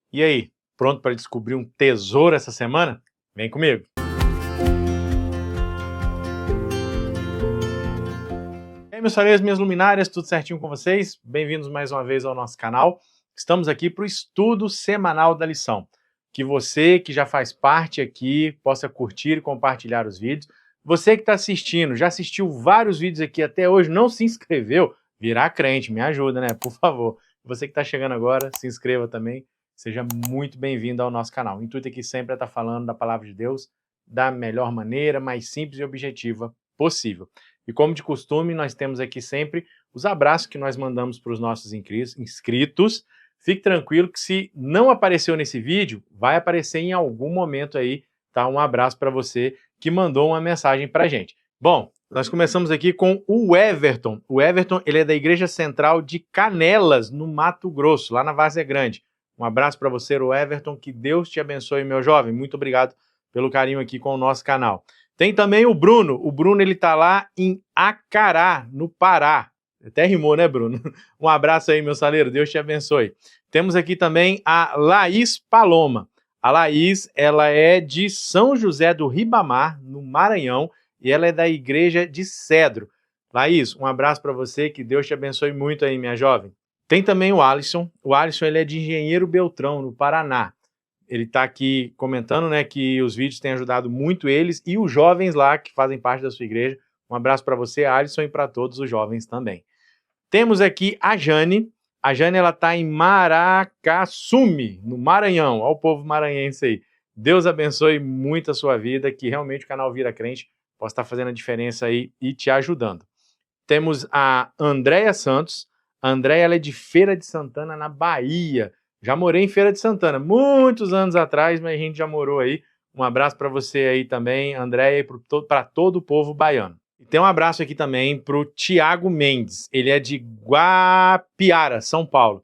E aí, pronto para descobrir um tesouro essa semana? Vem comigo! E aí, meus saleiros, minhas luminárias, tudo certinho com vocês? Bem-vindos mais uma vez ao nosso canal. Estamos aqui para o estudo semanal da lição. Que você que já faz parte aqui possa curtir e compartilhar os vídeos. Você que está assistindo, já assistiu vários vídeos aqui até hoje, não se inscreveu, virar crente, me ajuda, né? Por favor. Você que está chegando agora, se inscreva também. Seja muito bem-vindo ao nosso canal. O intuito aqui sempre é estar falando da palavra de Deus da melhor maneira, mais simples e objetiva possível. E como de costume, nós temos aqui sempre os abraços que nós mandamos para os nossos inscritos. Fique tranquilo que se não apareceu nesse vídeo, vai aparecer em algum momento aí, tá? Um abraço para você que mandou uma mensagem para a gente. Bom, nós começamos aqui com o Everton. O Everton, ele é da Igreja Central de Canelas, no Mato Grosso, lá na Várzea Grande. Um abraço para você, o Everton, que Deus te abençoe, meu jovem. Muito obrigado pelo carinho aqui com o nosso canal. Tem também o Bruno. O Bruno, ele tá lá em Acará, no Pará. Até rimou, né, Bruno? Um abraço aí, meu saleiro. Deus te abençoe. Temos aqui também a Laís Paloma. A Laís, ela é de São José do Ribamar, no Maranhão, e ela é da Igreja de Cedro. Laís, um abraço para você, que Deus te abençoe muito aí, minha jovem. Tem também o Alisson. O Alisson, ele é de Engenheiro Beltrão, no Paraná. Ele está aqui comentando, né, que os vídeos têm ajudado muito eles e os jovens lá que fazem parte da sua igreja. Um abraço para você, Alisson, e para todos os jovens também. Temos aqui a Jane. A Jane, ela está em Maracaçume, no Maranhão. Olha o povo maranhense aí. Deus abençoe muito a sua vida, que realmente o canal Vira Crente possa estar fazendo a diferença aí e te ajudando. Temos a Andréia Santos. A Andréia, ela é de Feira de Santana, na Bahia. Já morei em Feira de Santana, muitos anos atrás, mas a gente já morou aí. Um abraço para você aí também, Andréia, e para todo o povo baiano. E tem um abraço aqui também para o Tiago Mendes. Ele é de Guapiara, São Paulo.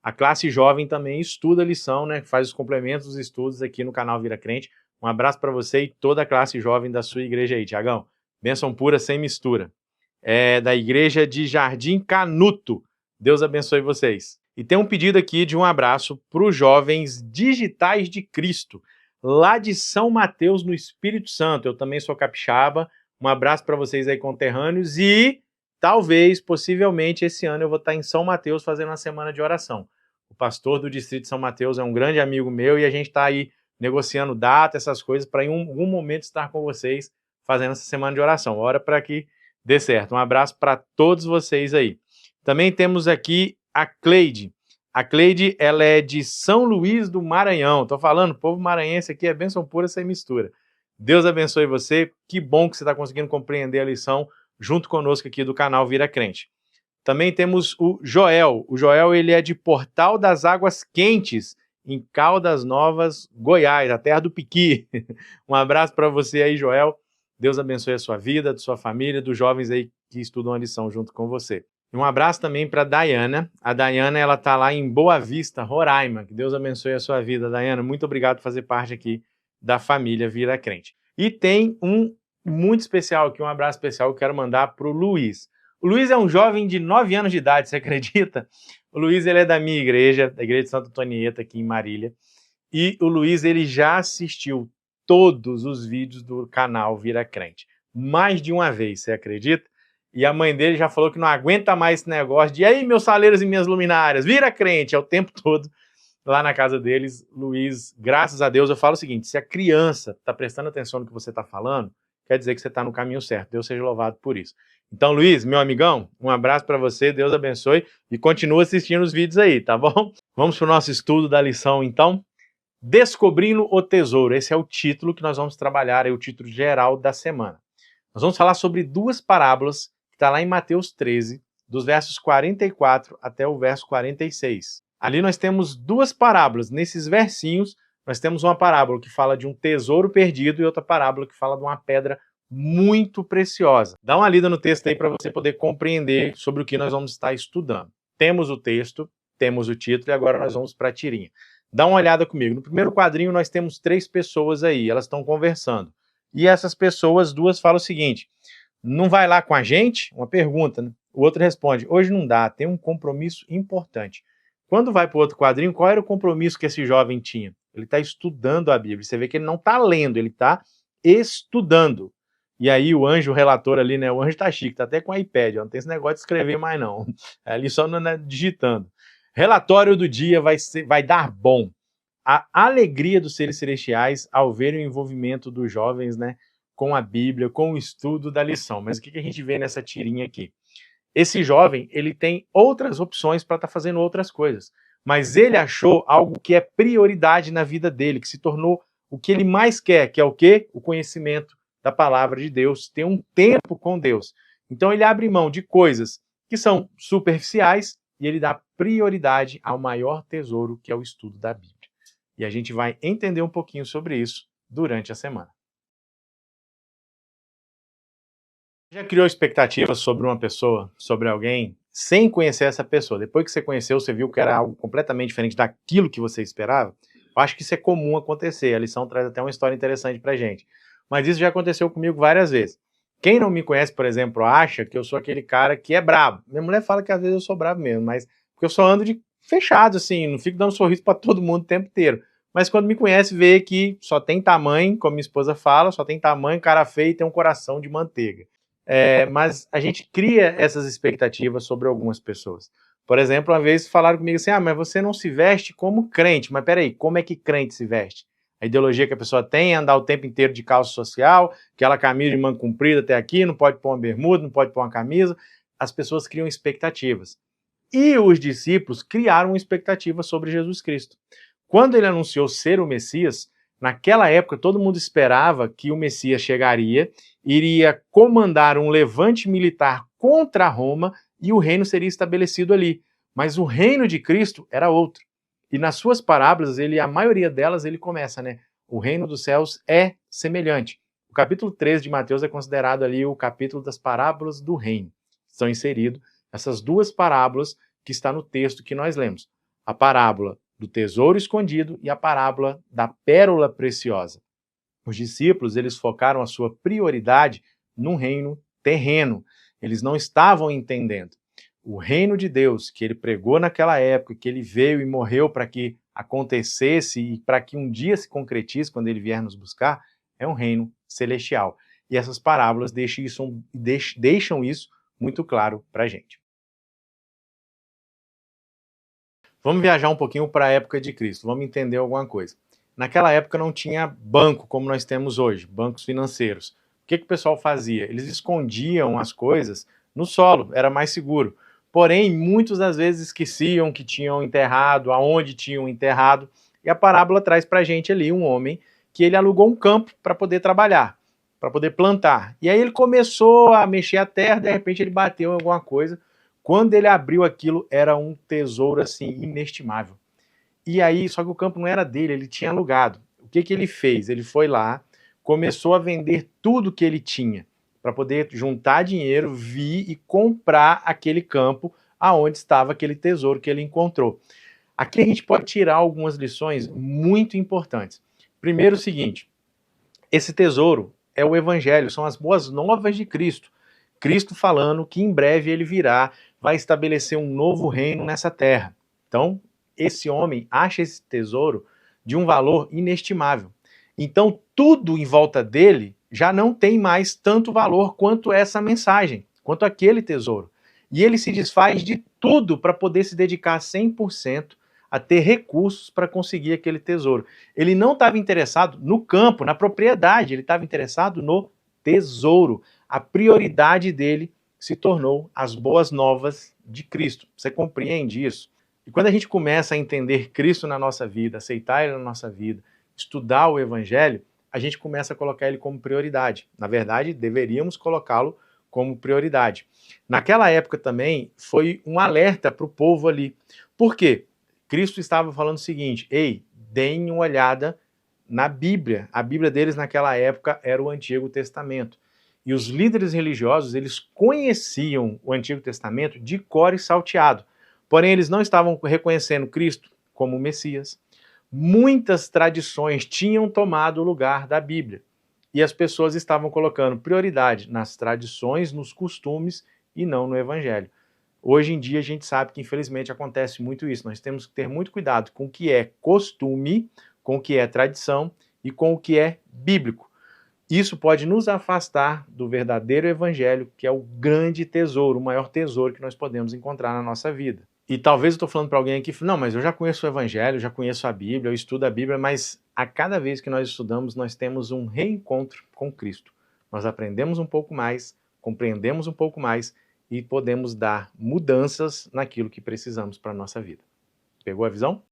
A classe jovem também estuda a lição, né? Faz os complementos dos estudos aqui no canal Vira Crente. Um abraço para você e toda a classe jovem da sua igreja aí, Tiagão. Bênção pura, sem mistura. É da igreja de Jardim Canuto. Deus abençoe vocês. E tem um pedido aqui de um abraço para os jovens digitais de Cristo, lá de São Mateus, no Espírito Santo. Eu também sou capixaba. Um abraço para vocês aí, conterrâneos. E talvez, possivelmente, esse ano eu vou estar em São Mateus fazendo uma semana de oração. O pastor do Distrito de São Mateus é um grande amigo meu e a gente está aí negociando data, essas coisas, para em algum momento estar com vocês fazendo essa semana de oração. Ora para que dê certo. Um abraço para todos vocês aí. Também temos aqui a Cleide. A Cleide, ela é de São Luís do Maranhão. Tô falando, o povo maranhense aqui é bênção pura sem mistura. Deus abençoe você. Que bom que você está conseguindo compreender a lição junto conosco aqui do canal Vira Crente. Também temos o Joel. O Joel, ele é de Portal das Águas Quentes, em Caldas Novas, Goiás, a terra do Piqui. Um abraço para você aí, Joel. Deus abençoe a sua vida, a sua família, dos jovens aí que estudam a lição junto com você. E um abraço também para a Dayana. A Dayana, ela está lá em Boa Vista, Roraima. Que Deus abençoe a sua vida, Dayana. Muito obrigado por fazer parte aqui da família Vira Crente. E tem um muito especial aqui, um abraço especial que eu quero mandar para o Luiz. O Luiz é um jovem de 9 anos de idade, você acredita? O Luiz, ele é da minha igreja, da igreja de Santa Antonieta, aqui em Marília. E o Luiz, ele já assistiu todos os vídeos do canal Vira Crente. Mais de uma vez, você acredita? E a mãe dele já falou que não aguenta mais esse negócio de "e aí, meus saleiros e minhas luminárias, vira crente", é o tempo todo lá na casa deles. Luiz, graças a Deus, eu falo o seguinte: se a criança está prestando atenção no que você está falando, quer dizer que você está no caminho certo. Deus seja louvado por isso. Então, Luiz, meu amigão, um abraço para você, Deus abençoe e continua assistindo os vídeos aí, tá bom? Vamos para o nosso estudo da lição, então. Descobrindo o Tesouro. Esse é o título que nós vamos trabalhar, é o título geral da semana. Nós vamos falar sobre duas parábolas que está lá em Mateus 13, dos versos 44 até o verso 46. Ali nós temos duas parábolas. Nesses versinhos, nós temos uma parábola que fala de um tesouro perdido e outra parábola que fala de uma pedra muito preciosa. Dá uma lida no texto aí para você poder compreender sobre o que nós vamos estar estudando. Temos o texto, temos o título e agora nós vamos para a tirinha. Dá uma olhada comigo. No primeiro quadrinho nós temos 3 pessoas aí, elas estão conversando. E essas pessoas, duas, falam o seguinte: "Não vai lá com a gente?" Uma pergunta, né? O outro responde: "Hoje não dá, tem um compromisso importante." Quando vai para o outro quadrinho, qual era o compromisso que esse jovem tinha? Ele está estudando a Bíblia. Você vê que ele não está lendo, ele está estudando. E aí o anjo relator ali, né? O anjo tá chique, tá até com iPad, ó, não tem esse negócio de escrever mais não. É ali só digitando. Relatório do dia vai dar bom. A alegria dos seres celestiais ao ver o envolvimento dos jovens, né, com a Bíblia, com o estudo da lição. Mas o que a gente vê nessa tirinha aqui? Esse jovem, ele tem outras opções para estar fazendo outras coisas, mas ele achou algo que é prioridade na vida dele, que se tornou o que ele mais quer, que é o quê? O conhecimento da palavra de Deus, ter um tempo com Deus. Então ele abre mão de coisas que são superficiais e ele dá prioridade ao maior tesouro, que é o estudo da Bíblia. E a gente vai entender um pouquinho sobre isso durante a semana. Já criou expectativas sobre uma pessoa, sobre alguém, sem conhecer essa pessoa? Depois que você conheceu, você viu que era algo completamente diferente daquilo que você esperava? Eu acho que isso é comum acontecer. A lição traz até uma história interessante pra gente. Mas isso já aconteceu comigo várias vezes. Quem não me conhece, por exemplo, acha que eu sou aquele cara que é brabo. Minha mulher fala que às vezes eu sou brabo mesmo, mas porque eu só ando de fechado, assim, não fico dando sorriso pra todo mundo o tempo inteiro. Mas quando me conhece, vê que só tem tamanho, como minha esposa fala, só tem tamanho, cara feio e tem um coração de manteiga. Mas a gente cria essas expectativas sobre algumas pessoas. Por exemplo, uma vez falaram comigo assim, mas você não se veste como crente. Mas peraí, como é que crente se veste? A ideologia que a pessoa tem é andar o tempo inteiro de calça social, aquela camisa de manga comprida até aqui, não pode pôr uma bermuda, não pode pôr uma camisa. As pessoas criam expectativas. E os discípulos criaram uma expectativa sobre Jesus Cristo. Quando ele anunciou ser o Messias, naquela época todo mundo esperava que o Messias chegaria, iria comandar um levante militar contra Roma e o reino seria estabelecido ali. Mas o reino de Cristo era outro. E nas suas parábolas, a maioria delas, ele começa, né? O reino dos céus é semelhante. O capítulo 13 de Mateus é considerado ali o capítulo das parábolas do reino. Estão inseridas essas duas parábolas que está no texto que nós lemos. A parábola do tesouro escondido e a parábola da pérola preciosa. Os discípulos, eles focaram a sua prioridade num reino terreno. Eles não estavam entendendo. O reino de Deus, que ele pregou naquela época, que ele veio e morreu para que acontecesse e para que um dia se concretize quando ele vier nos buscar, é um reino celestial. E essas parábolas deixam isso muito claro para a gente. Vamos viajar um pouquinho para a época de Cristo, vamos entender alguma coisa. Naquela época não tinha banco como nós temos hoje, bancos financeiros. O que o pessoal fazia? Eles escondiam as coisas no solo, era mais seguro. Porém, muitos às vezes esqueciam que tinham enterrado, aonde tinham enterrado. E a parábola traz para a gente ali um homem que ele alugou um campo para poder trabalhar, para poder plantar. E aí ele começou a mexer a terra, de repente ele bateu em alguma coisa. Quando ele abriu aquilo, era um tesouro assim inestimável. E aí, só que o campo não era dele, ele tinha alugado. O que ele fez? Ele foi lá, começou a vender tudo que ele tinha para poder juntar dinheiro, vir e comprar aquele campo aonde estava aquele tesouro que ele encontrou. Aqui a gente pode tirar algumas lições muito importantes. Primeiro, o seguinte: esse tesouro é o Evangelho, são as boas novas de Cristo. Cristo falando que em breve ele virá, vai estabelecer um novo reino nessa terra. Então, esse homem acha esse tesouro de um valor inestimável. Então, tudo em volta dele já não tem mais tanto valor quanto essa mensagem, quanto aquele tesouro. E ele se desfaz de tudo para poder se dedicar 100% a ter recursos para conseguir aquele tesouro. Ele não estava interessado no campo, na propriedade, ele estava interessado no tesouro. A prioridade dele se tornou as boas novas de Cristo. Você compreende isso? E quando a gente começa a entender Cristo na nossa vida, aceitar Ele na nossa vida, estudar o Evangelho, a gente começa a colocar Ele como prioridade. Na verdade, deveríamos colocá-lo como prioridade. Naquela época também, foi um alerta para o povo ali. Por quê? Cristo estava falando o seguinte: ei, deem uma olhada na Bíblia. A Bíblia deles naquela época era o Antigo Testamento. E os líderes religiosos, eles conheciam o Antigo Testamento de cor e salteado. Porém, eles não estavam reconhecendo Cristo como o Messias. Muitas tradições tinham tomado o lugar da Bíblia. E as pessoas estavam colocando prioridade nas tradições, nos costumes e não no Evangelho. Hoje em dia a gente sabe que infelizmente acontece muito isso. Nós temos que ter muito cuidado com o que é costume, com o que é tradição e com o que é bíblico. Isso pode nos afastar do verdadeiro evangelho, que é o grande tesouro, o maior tesouro que nós podemos encontrar na nossa vida. E talvez eu estou falando para alguém aqui, não, mas eu já conheço o evangelho, já conheço a Bíblia, eu estudo a Bíblia, mas a cada vez que nós estudamos, nós temos um reencontro com Cristo. Nós aprendemos um pouco mais, compreendemos um pouco mais e podemos dar mudanças naquilo que precisamos para a nossa vida. Pegou a visão?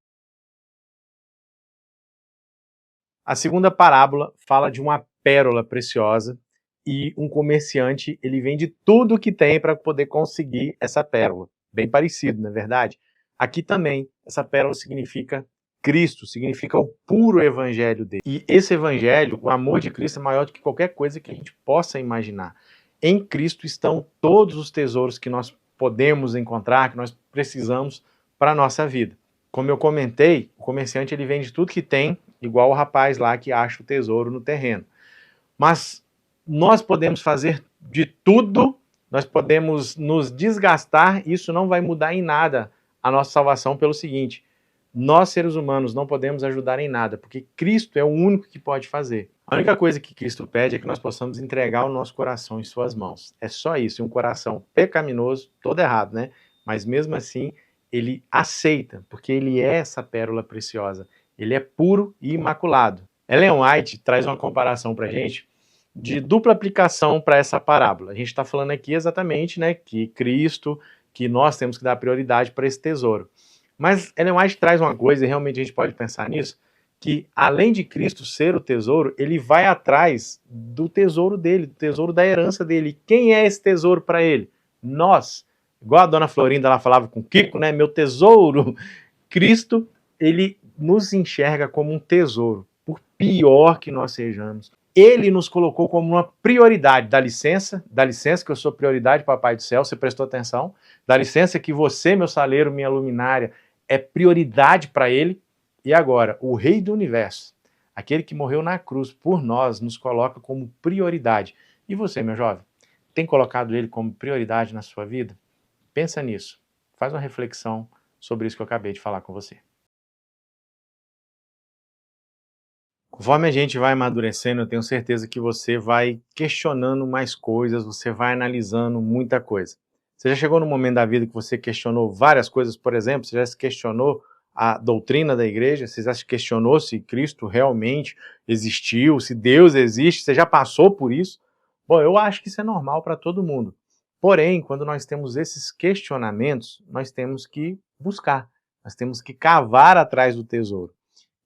A segunda parábola fala de uma pérola preciosa e um comerciante, ele vende tudo que tem para poder conseguir essa pérola. Bem parecido, não é verdade? Aqui também, essa pérola significa Cristo, significa o puro evangelho dele. E esse evangelho, o amor de Cristo é maior do que qualquer coisa que a gente possa imaginar. Em Cristo estão todos os tesouros que nós podemos encontrar, que nós precisamos para a nossa vida. Como eu comentei, o comerciante ele vende tudo que tem, igual o rapaz lá que acha o tesouro no terreno. Mas nós podemos fazer de tudo, nós podemos nos desgastar, isso não vai mudar em nada a nossa salvação pelo seguinte: nós seres humanos não podemos ajudar em nada, porque Cristo é o único que pode fazer. A única coisa que Cristo pede é que nós possamos entregar o nosso coração em suas mãos. É só isso, e um coração pecaminoso, todo errado, né? Mas mesmo assim, ele aceita, porque ele é essa pérola preciosa. Ele é puro e imaculado. Ellen White traz uma comparação para a gente de dupla aplicação para essa parábola. A gente está falando aqui exatamente, né, que Cristo, que nós temos que dar prioridade para esse tesouro. Mas Ellen White traz uma coisa, e realmente a gente pode pensar nisso, que além de Cristo ser o tesouro, ele vai atrás do tesouro dele, do tesouro da herança dele. Quem é esse tesouro para ele? Nós. Igual a dona Florinda ela falava com o Kiko, né? Meu tesouro. Cristo, ele nos enxerga como um tesouro, por pior que nós sejamos. Ele nos colocou como uma prioridade. Dá licença que eu sou prioridade, Papai do Céu, você prestou atenção? Dá licença que você, meu saleiro, minha luminária, é prioridade para ele. E agora, o Rei do Universo, aquele que morreu na cruz por nós, nos coloca como prioridade. E você, meu jovem, tem colocado ele como prioridade na sua vida? Pensa nisso. Faz uma reflexão sobre isso que eu acabei de falar com você. Conforme a gente vai amadurecendo, eu tenho certeza que você vai questionando mais coisas, você vai analisando muita coisa. Você já chegou no momento da vida que você questionou várias coisas, por exemplo, você já se questionou a doutrina da igreja, você já se questionou se Cristo realmente existiu, se Deus existe, você já passou por isso? Bom, eu acho que isso é normal para todo mundo. Porém, quando nós temos esses questionamentos, nós temos que buscar, nós temos que cavar atrás do tesouro.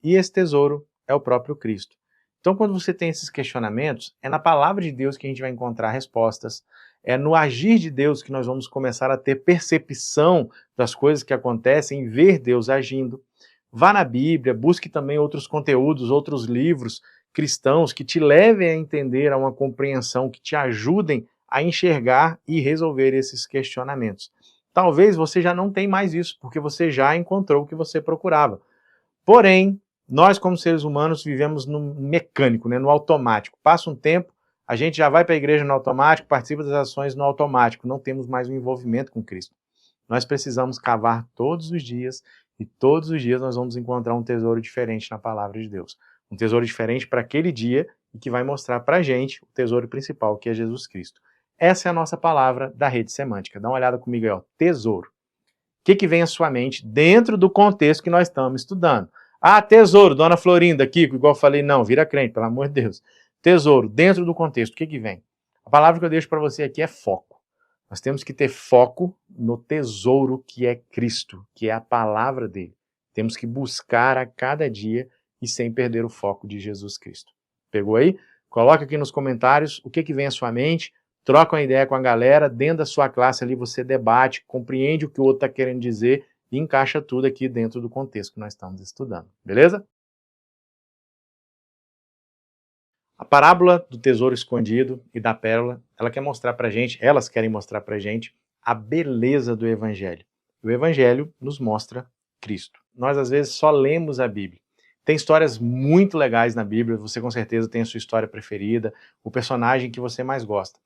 E esse tesouro é o próprio Cristo. Então, quando você tem esses questionamentos, é na palavra de Deus que a gente vai encontrar respostas, é no agir de Deus que nós vamos começar a ter percepção das coisas que acontecem e ver Deus agindo. Vá na Bíblia, busque também outros conteúdos, outros livros cristãos que te levem a entender, a uma compreensão, que te ajudem a enxergar e resolver esses questionamentos. Talvez você já não tenha mais isso, porque você já encontrou o que você procurava. Porém, nós como seres humanos vivemos no mecânico, né, no automático. Passa um tempo, a gente já vai para a igreja no automático, participa das ações no automático, não temos mais um envolvimento com Cristo. Nós precisamos cavar todos os dias e todos os dias nós vamos encontrar um tesouro diferente na palavra de Deus. Um tesouro diferente para aquele dia e que vai mostrar para a gente o tesouro principal, que é Jesus Cristo. Essa é a nossa palavra da rede semântica. Dá uma olhada comigo aí, ó, tesouro. O que vem à sua mente dentro do contexto que nós estamos estudando? Ah, tesouro, dona Florinda, Kiko, igual eu falei, não, vira crente, pelo amor de Deus. Tesouro, dentro do contexto, o que vem? A palavra que eu deixo para você aqui é foco. Nós temos que ter foco no tesouro que é Cristo, que é a palavra dele. Temos que buscar a cada dia e sem perder o foco de Jesus Cristo. Pegou aí? Coloca aqui nos comentários o que vem à sua mente, troca uma ideia com a galera, dentro da sua classe ali você debate, compreende o que o outro está querendo dizer e encaixa tudo aqui dentro do contexto que nós estamos estudando, beleza? A parábola do tesouro escondido e da pérola, ela quer mostrar pra gente, elas querem mostrar pra gente a beleza do evangelho. O evangelho nos mostra Cristo. Nós às vezes só lemos a Bíblia. Tem histórias muito legais na Bíblia, você com certeza tem a sua história preferida, o personagem que você mais gosta.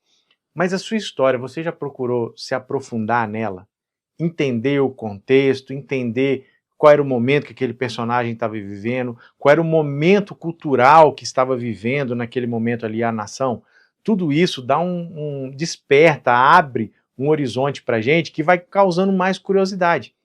Mas a sua história, você já procurou se aprofundar nela? entender o contexto, entender qual era o momento que aquele personagem estava vivendo, qual era o momento cultural que estava vivendo naquele momento ali a nação. Tudo isso dá desperta, abre um horizonte para a gente que vai causando mais curiosidade.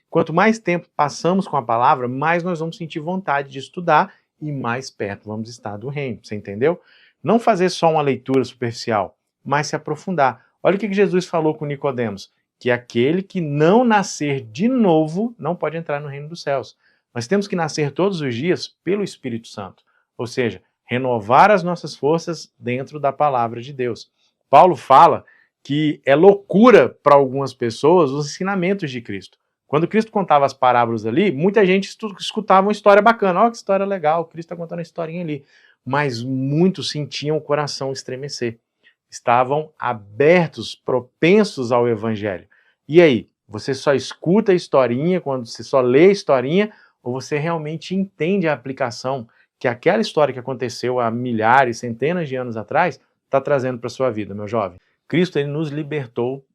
Quanto mais tempo passamos com a palavra, mais nós vamos sentir vontade de estudar e mais perto vamos estar do reino, você entendeu? Não fazer só uma leitura superficial, mas se aprofundar. Olha o que Jesus falou com Nicodemos, que aquele que não nascer de novo não pode entrar no reino dos céus. Nós temos que nascer todos os dias pelo Espírito Santo, ou seja, renovar as nossas forças dentro da palavra de Deus. Paulo fala que é loucura para algumas pessoas os ensinamentos de Cristo. Quando Cristo contava as parábolas ali, muita gente escutava uma história bacana. Olha que história legal, Cristo está contando a historinha ali. Mas muitos sentiam o coração estremecer. Estavam abertos, propensos ao evangelho. E aí, você só escuta a historinha, quando você só lê a historinha, ou você realmente entende a aplicação que aquela história que aconteceu há milhares, centenas de anos atrás, está trazendo para a sua vida, meu jovem? Cristo, ele nos libertou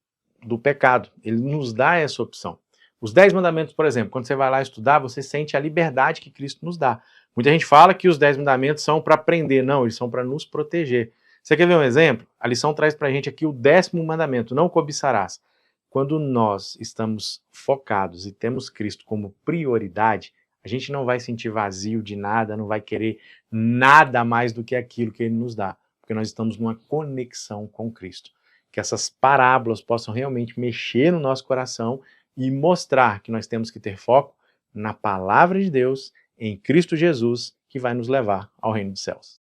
do pecado. Ele nos dá essa opção. Os 10 mandamentos, por exemplo, quando você vai lá estudar, você sente a liberdade que Cristo nos dá. Muita gente fala que os 10 mandamentos são para aprender. Não, eles são para nos proteger. Você quer ver um exemplo? A lição traz para a gente aqui o 10º mandamento, não cobiçarás. Quando nós estamos focados e temos Cristo como prioridade, a gente não vai sentir vazio de nada, não vai querer nada mais do que aquilo que Ele nos dá, porque nós estamos numa conexão com Cristo. Que essas parábolas possam realmente mexer no nosso coração e mostrar que nós temos que ter foco na palavra de Deus, em Cristo Jesus, que vai nos levar ao reino dos céus.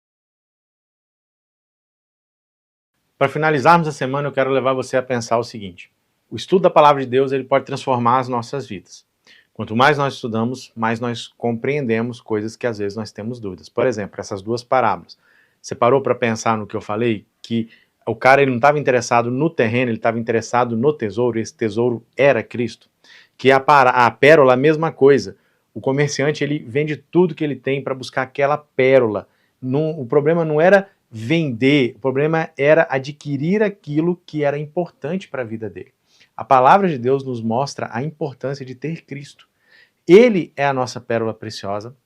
Para finalizarmos a semana, eu quero levar você a pensar o seguinte: o estudo da palavra de Deus, ele pode transformar as nossas vidas. Quanto mais nós estudamos, mais nós compreendemos coisas que às vezes nós temos dúvidas. Por exemplo, essas duas parábolas. Você parou para pensar no que eu falei? Que o cara, ele não estava interessado no terreno, ele estava interessado no tesouro, e esse tesouro era Cristo. Que a pérola, a mesma coisa. O comerciante, ele vende tudo que ele tem para buscar aquela pérola. O problema não era vender, o problema era adquirir aquilo que era importante para a vida dele. A palavra de Deus nos mostra a importância de ter Cristo. Ele é a nossa pérola preciosa.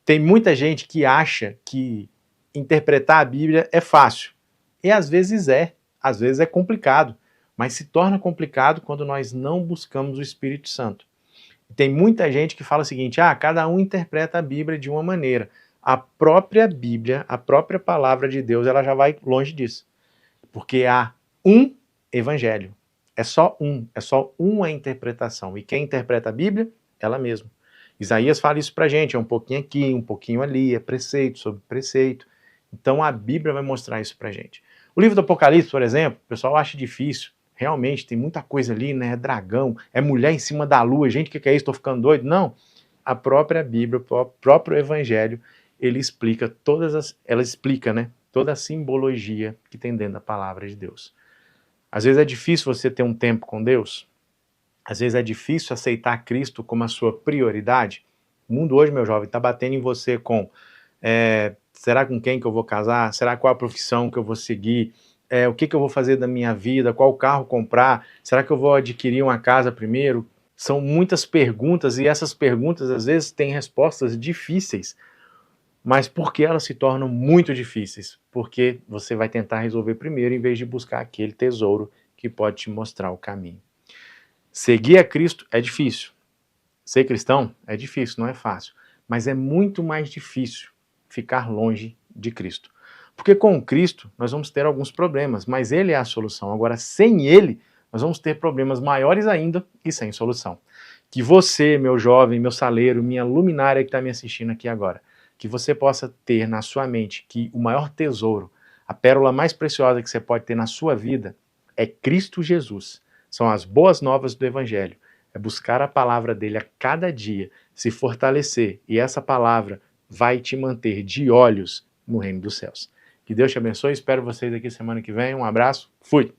Tem muita gente que acha que interpretar a Bíblia é fácil. E às vezes é complicado, mas se torna complicado quando nós não buscamos o Espírito Santo. Tem muita gente que fala o seguinte: cada um interpreta a Bíblia de uma maneira. A própria Bíblia, a própria palavra de Deus, ela já vai longe disso. Porque há um evangelho. É só uma interpretação. E quem interpreta a Bíblia? Ela mesma. Isaías fala isso pra gente, é um pouquinho aqui, um pouquinho ali, é preceito sobre preceito. Então a Bíblia vai mostrar isso pra gente. O livro do Apocalipse, por exemplo, o pessoal acha difícil. Realmente, tem muita coisa ali, né? É dragão, é mulher em cima da lua. Gente, o que é isso? Estou ficando doido? Não. A própria Bíblia, o próprio Evangelho, ela explica toda a simbologia que tem dentro da palavra de Deus. Às vezes é difícil você ter um tempo com Deus. Às vezes é difícil aceitar Cristo como a sua prioridade. O mundo hoje, meu jovem, está batendo em você com será com quem que eu vou casar? Será qual a profissão que eu vou seguir? O que eu vou fazer da minha vida? Qual carro comprar? Será que eu vou adquirir uma casa primeiro? São muitas perguntas e essas perguntas às vezes têm respostas difíceis. Mas por que elas se tornam muito difíceis? Porque você vai tentar resolver primeiro em vez de buscar aquele tesouro que pode te mostrar o caminho. Seguir a Cristo é difícil. Ser cristão é difícil, não é fácil. Mas é muito mais difícil ficar longe de Cristo. Porque com Cristo nós vamos ter alguns problemas, mas Ele é a solução. Agora, sem Ele, nós vamos ter problemas maiores ainda e sem solução. Que você, meu jovem, meu saleiro, minha luminária que está me assistindo aqui agora, que você possa ter na sua mente que o maior tesouro, a pérola mais preciosa que você pode ter na sua vida é Cristo Jesus. São as boas novas do Evangelho. É buscar a palavra dele a cada dia, se fortalecer, e essa palavra vai te manter de olhos no reino dos céus. Que Deus te abençoe, espero vocês aqui semana que vem. Um abraço, fui!